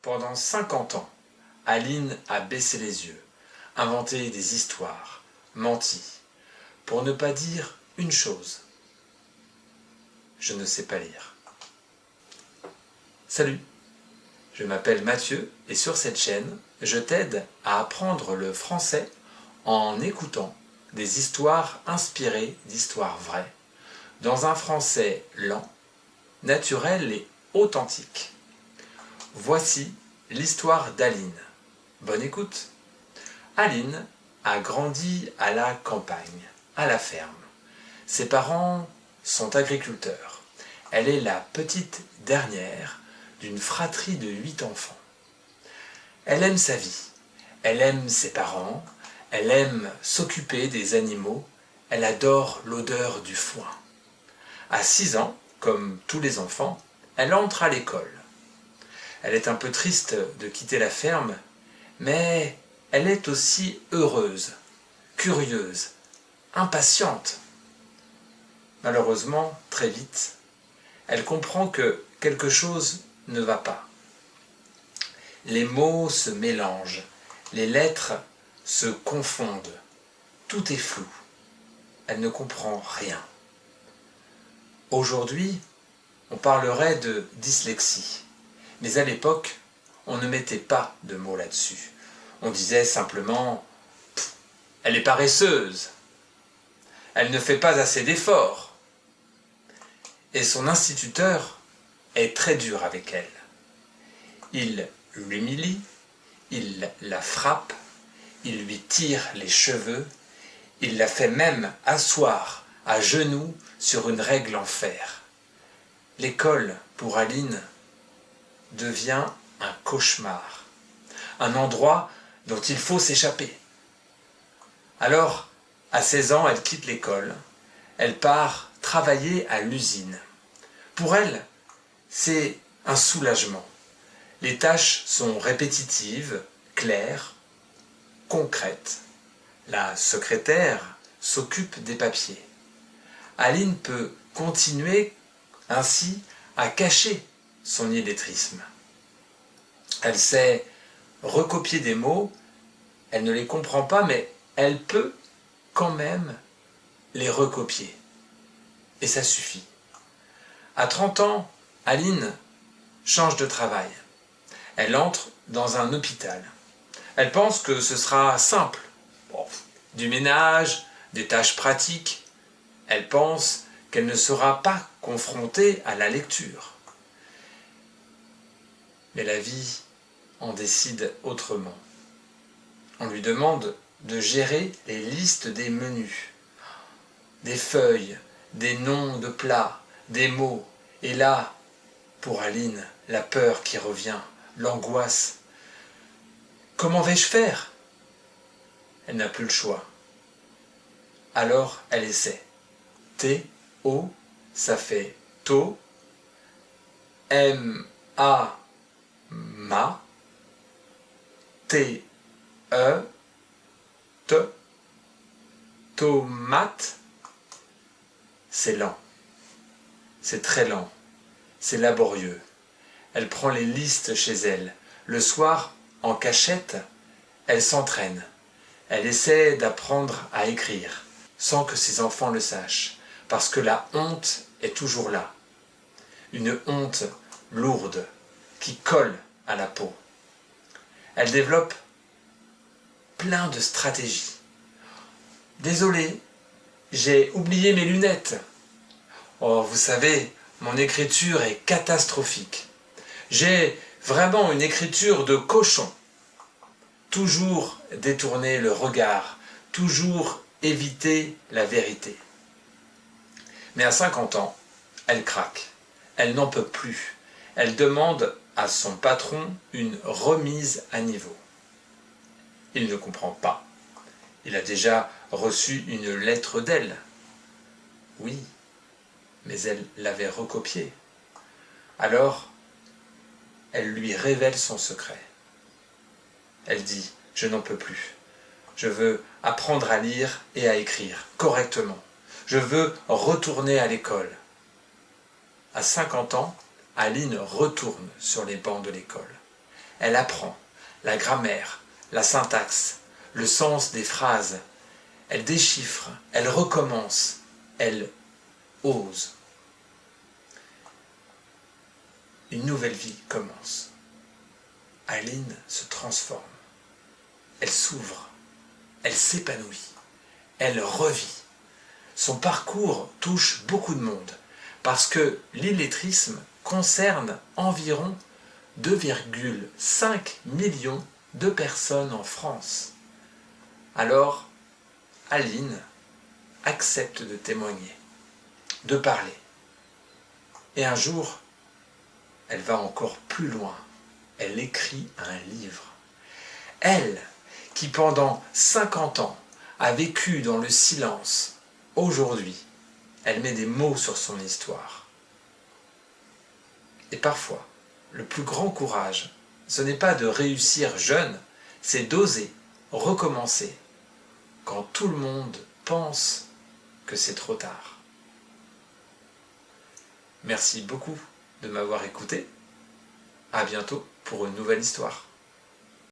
Pendant 50 ans, Aline a baissé les yeux, inventé des histoires, menti, pour ne pas dire une chose. Je ne sais pas lire. Salut, je m'appelle Mathieu et sur cette chaîne, je t'aide à apprendre le français en écoutant des histoires inspirées d'histoires vraies, dans un français lent, naturel et authentique. Voici l'histoire d'Aline. Bonne écoute. Aline a grandi à la campagne, à la ferme. Ses parents sont agriculteurs. Elle est la petite dernière d'une fratrie de 8 enfants. Elle aime sa vie, elle aime ses parents, elle aime s'occuper des animaux, elle adore l'odeur du foin. À 6 ans, comme tous les enfants, elle entre à l'école. Elle est un peu triste de quitter la ferme, mais elle est aussi heureuse, curieuse, impatiente. Malheureusement, très vite, elle comprend que quelque chose ne va pas. Les mots se mélangent, les lettres se confondent, tout est flou. Elle ne comprend rien. Aujourd'hui, on parlerait de dyslexie, mais à l'époque, on ne mettait pas de mots là-dessus. On disait simplement « elle est paresseuse »,« elle ne fait pas assez d'efforts ». Et son instituteur est très dur avec elle. Il l'humilie, il la frappe, il lui tire les cheveux, il la fait même asseoir à genoux sur une règle en fer. L'école, pour Aline, devient un cauchemar, un endroit dont il faut s'échapper. Alors, à 16 ans, elle quitte l'école, elle part travailler à l'usine. Pour elle, c'est un soulagement. Les tâches sont répétitives, claires, concrètes. La secrétaire s'occupe des papiers. Aline peut continuer ainsi à cacher son illettrisme. Elle sait recopier des mots, elle ne les comprend pas, mais elle peut quand même les recopier. Et ça suffit. À 30 ans, Aline change de travail. Elle entre dans un hôpital. Elle pense que ce sera simple. Bon, du ménage, des tâches pratiques. Elle pense qu'elle ne sera pas confrontée à la lecture. Mais la vie en décide autrement. On lui demande de gérer les listes des menus, des feuilles, des noms de plats, des mots. Et là, pour Aline, la peur qui revient, l'angoisse. Comment vais-je faire? Elle n'a plus le choix. Alors, elle essaie. T-O, ça fait to. M-A, ma. T-E, te. Tomate. C'est lent. C'est très lent. C'est laborieux. Elle prend les listes chez elle. Le soir, en cachette, elle s'entraîne. Elle essaie d'apprendre à écrire, sans que ses enfants le sachent, parce que la honte est toujours là. Une honte lourde, qui colle à la peau. Elle développe plein de stratégies. Désolé, j'ai oublié mes lunettes. Oh, vous savez, mon écriture est catastrophique. J'ai vraiment une écriture de cochon. Toujours détourner le regard, toujours éviter la vérité. Mais à 50 ans, elle craque. Elle n'en peut plus. Elle demande à son patron une remise à niveau. Il ne comprend pas. Il a déjà reçu une lettre d'elle. Oui, mais elle l'avait recopiée. Alors, elle lui révèle son secret. Elle dit « Je n'en peux plus. Je veux apprendre à lire et à écrire correctement. Je veux retourner à l'école. » À 50 ans, Aline retourne sur les bancs de l'école. Elle apprend la grammaire, la syntaxe, le sens des phrases. Elle déchiffre, elle recommence, elle ose. Une nouvelle vie commence. Aline se transforme. Elle s'ouvre, elle s'épanouit, elle revit. Son parcours touche beaucoup de monde parce que l'illettrisme concerne environ 2,5 millions de personnes en France. Alors, Aline accepte de témoigner, de parler. Et un jour, elle va encore plus loin. Elle écrit un livre. Elle, qui pendant 50 ans a vécu dans le silence, aujourd'hui, elle met des mots sur son histoire. Et parfois, le plus grand courage, ce n'est pas de réussir jeune, c'est d'oser recommencer quand tout le monde pense que c'est trop tard. Merci beaucoup de m'avoir écouté. À bientôt pour une nouvelle histoire.